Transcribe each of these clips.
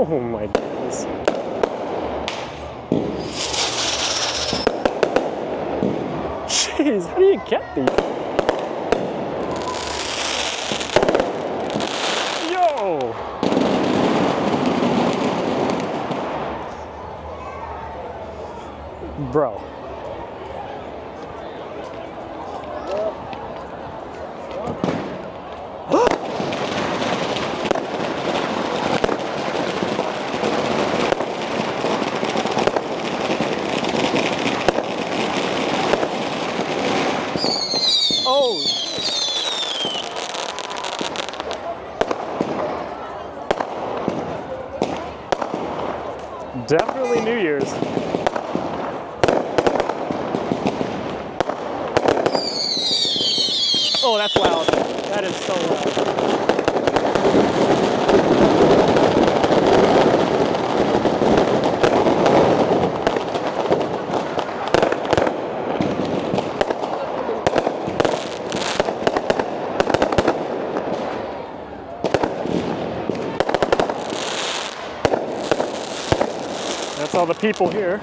Oh my goodness. Jeez, how do you get these? Yo! Bro. Oh! Definitely New Year's. Oh, that's loud. That is so loud. That's all the people here.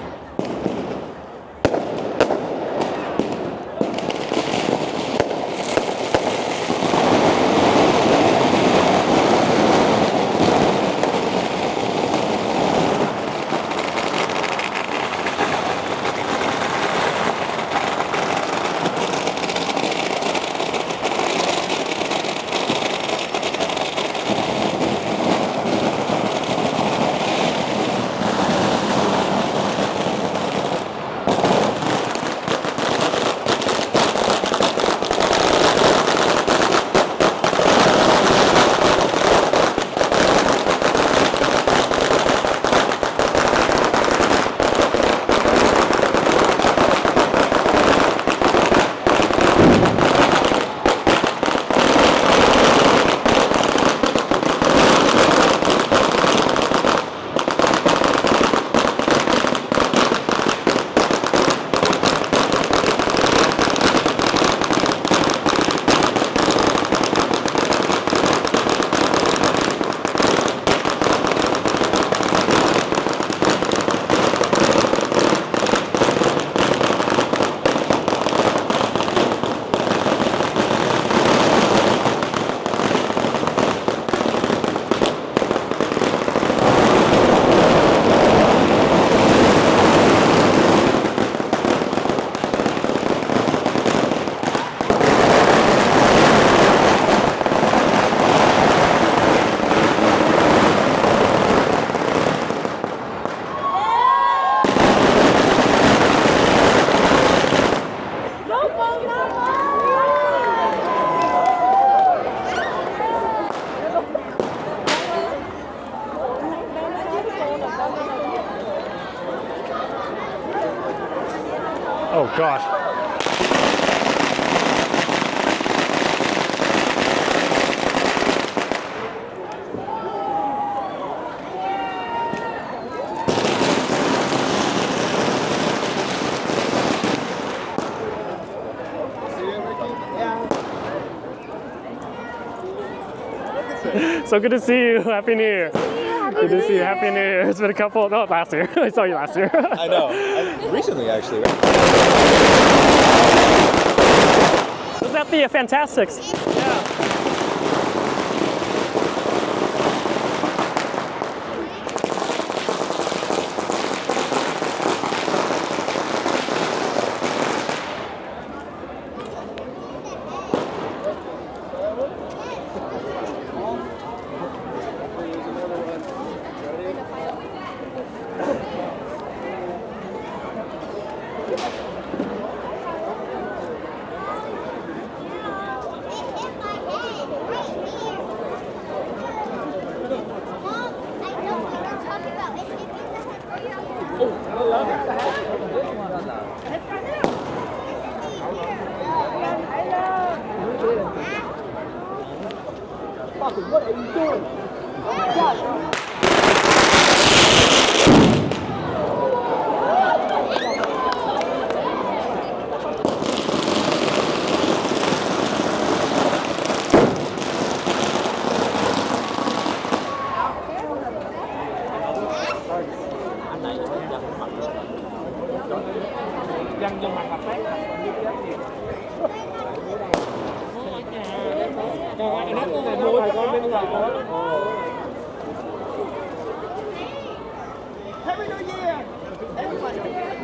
Oh gosh. So good to see you. Happy New Year. Good to see you. Happy New Year. It's been a couple, no, last year. I saw you last year. I know. Recently, actually, right? Was that the Fantastics? Yeah. What are you doing? Happy New Year! Everyone,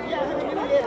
yeah, Happy New Year!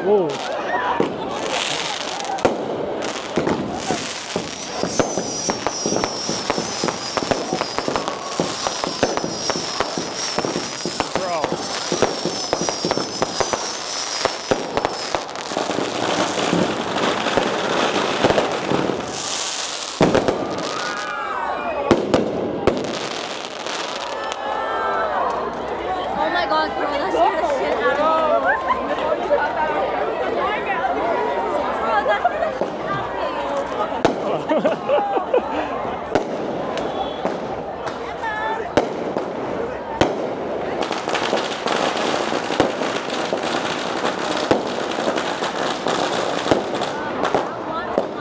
Whoa. Oh my god, bro, that scared the shit out of me. Bro, that scared the shit out of me. Oh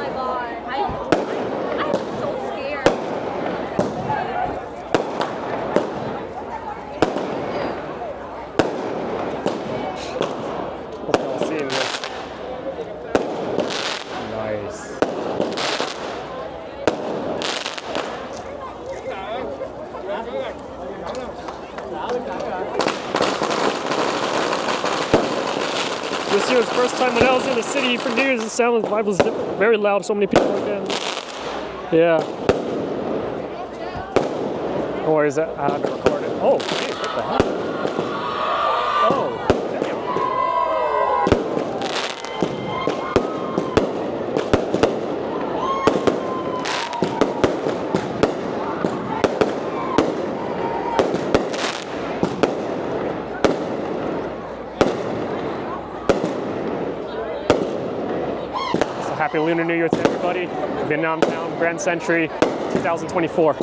my god, I'm so scared. Hope y'all seeing this. Nice. This year's first time when I was in the city for New Year's, the sound vibe was different, very loud, so many people again. Yeah. Or is that, I have to record it. Oh, geez, what the heck? Oh, damn. So happy Lunar New Year to everybody. Vietnam Town, Grand Century, 2024.